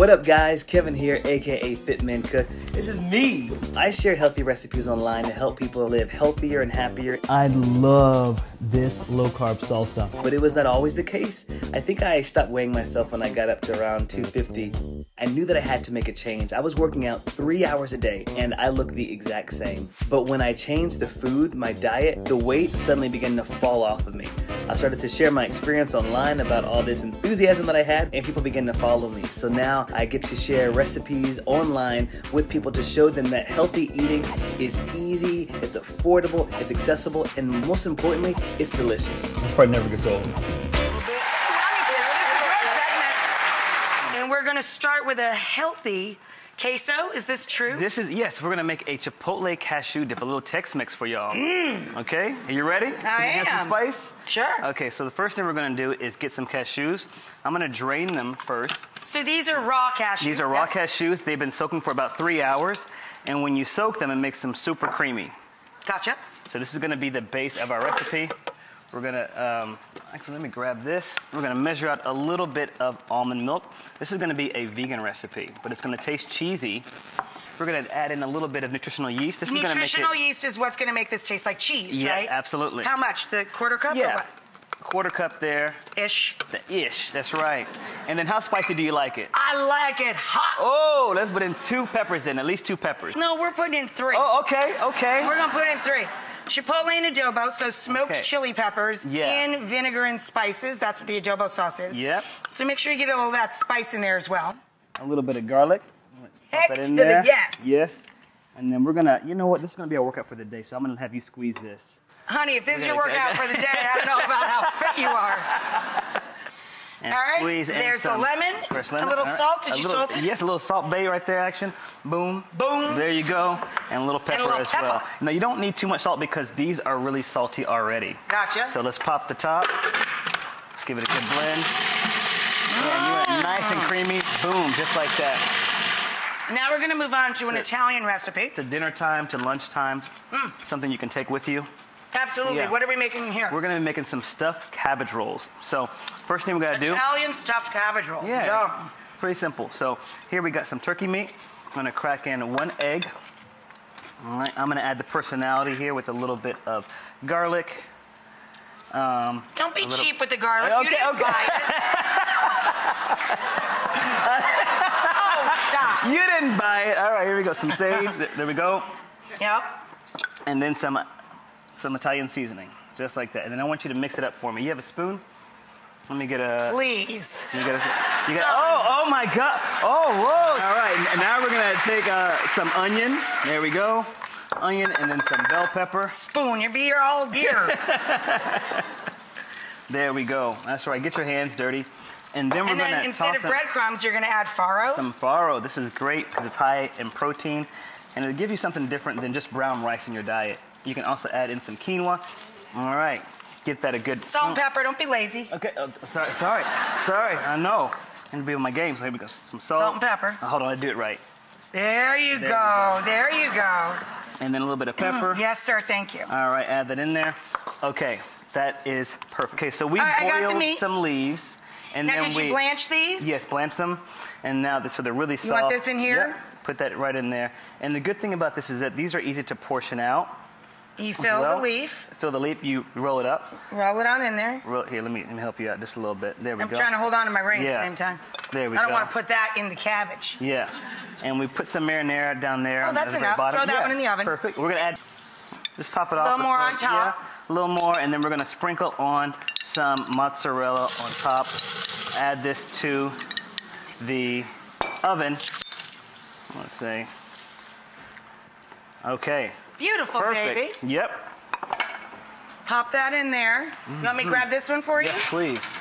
What up, guys? Kevin here, aka Fitman Cook. This is me. I share healthy recipes online to help people live healthier and happier. I love this low-carb salsa. But it was not always the case. I think I stopped weighing myself when I got up to around 250. I knew that I had to make a change. I was working out 3 hours a day, and I looked the exact same. But when I changed the food, my diet, the weight suddenly began to fall off of me. I started to share my experience online about all this enthusiasm that I had, and people began to follow me. So now I get to share recipes online with people to show them that healthy eating is easy, it's affordable, it's accessible, and most importantly, it's delicious. This part never gets old. And we're going to start with a healthy queso. Is this true? This is, yes, we're going to make a Chipotle cashew dip, a little Tex-Mex for y'all. Okay, are you ready? I am. Can you have some spice? Sure. Okay, so the first thing we're going to do is get some cashews. I'm going to drain them first. So these are raw cashews? These are raw cashews. They've been soaking for about 3 hours. And when you soak them, it makes them super creamy. Gotcha. So this is going to be the base of our recipe. We're going to, actually, let me grab this. We're going to measure out a little bit of almond milk. This is going to be a vegan recipe, but it's going to taste cheesy. We're going to add in a little bit of nutritional yeast. This Nutritional yeast is what's going to make this taste like cheese, right? Yeah, absolutely. How much? The quarter cup or Yeah, what? quarter cup there. Ish. Ish, that's right. And then how spicy do you like it? I like it hot. Oh, let's put in 2 peppers then, at least 2 peppers. No, we're putting in 3. Oh, okay, okay. We're going to put in 3. Chipotle and adobo, so smoked chili peppers in vinegar and spices. That's what the adobo sauce is. Yep. So make sure you get a little of that spice in there as well. A little bit of garlic. Heck Pop that to in the there. yes. Yes. And then we're going to, you know what, this is going to be our workout for the day, so I'm going to have you squeeze this. Honey, if this is your workout for the day, I don't know about how fit you are. And all right, squeeze in there's some the lemon, fresh lemon. a little All right. salt. Did you salt it? Yes, a little salt bay right there, action. Boom. Boom. There you go. And a little pepper little as pepper. well. Now, you don't need too much salt because these are really salty already. Gotcha. So let's pop the top. Let's give it a good blend. And you are nice and creamy. Boom, just like that. Now we're going to move on to an Italian recipe. To dinner time, to lunchtime, something you can take with you. Absolutely. Yeah. What are we making here? We're going to be making some stuffed cabbage rolls. So first thing we got to do. Italian stuffed cabbage rolls. Yeah, Yum. pretty simple. So here we got some turkey meat. I'm going to crack in 1 egg. All right, I'm going to add the personality here with a little bit of garlic. Don't be cheap with the garlic. Okay, You didn't buy it. Oh, stop. You didn't buy it. All right, here we go. Some sage. There we go. Yep. And then some Italian seasoning, just like that. And then I want you to mix it up for me. You have a spoon? Let me get a... Please. You got oh my God. Oh, whoa. All right, and now we're going to take some onion. There we go. Onion and then some bell pepper. Spoon. You're be here all year. There we go. That's right. Get your hands dirty. And then we're going to instead of breadcrumbs, you're going to add farro. Some farro. This is great because it's high in protein. And it'll give you something different than just brown rice in your diet. You can also add in some quinoa. All right. Get that a good... Salt and pepper. Don't be lazy. Okay. Sorry. I know. I'm going to be on my game, so here we go. Some salt. Salt and pepper. Oh, hold on. I do it right. There you go. There you go. And then a little bit of pepper. Yes, sir. Thank you. All right. Add that in there. Okay. That is perfect. Okay. So we boiled some leaves. And now, then did you blanch these? Yes, blanch them. And now, so they're really soft. You want this in here? Yep. Put that right in there. And the good thing about this is that these are easy to portion out. You fill the leaf. Fill the leaf. You roll it up. Roll it on in there. Here, let me help you out just a little bit. There we go. I'm trying to hold on to my ring at the same time. There we go. I don't want to put that in the cabbage. Yeah. And we put some marinara down there. Oh, that's enough. Throw that one in the oven. Perfect. We're going to add, just top it off. A little more on top. Yeah, a little more. And then we're going to sprinkle on some mozzarella on top. Add this to the oven. Let's see. Okay. Beautiful, Perfect. baby. Yep. Pop that in there. You want me to grab this one for you? Yes, please.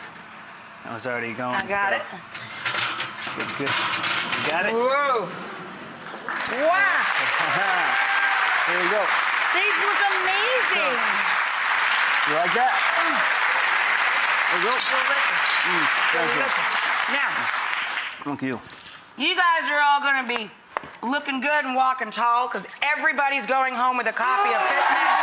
That was already going. I got it. Good. You got it? Whoa. Wow. There you go. These look amazing. You like that? There you go. Delicious. Now, Thank you. you guys are all going to be looking good and walking tall because everybody's going home with a copy of Fitman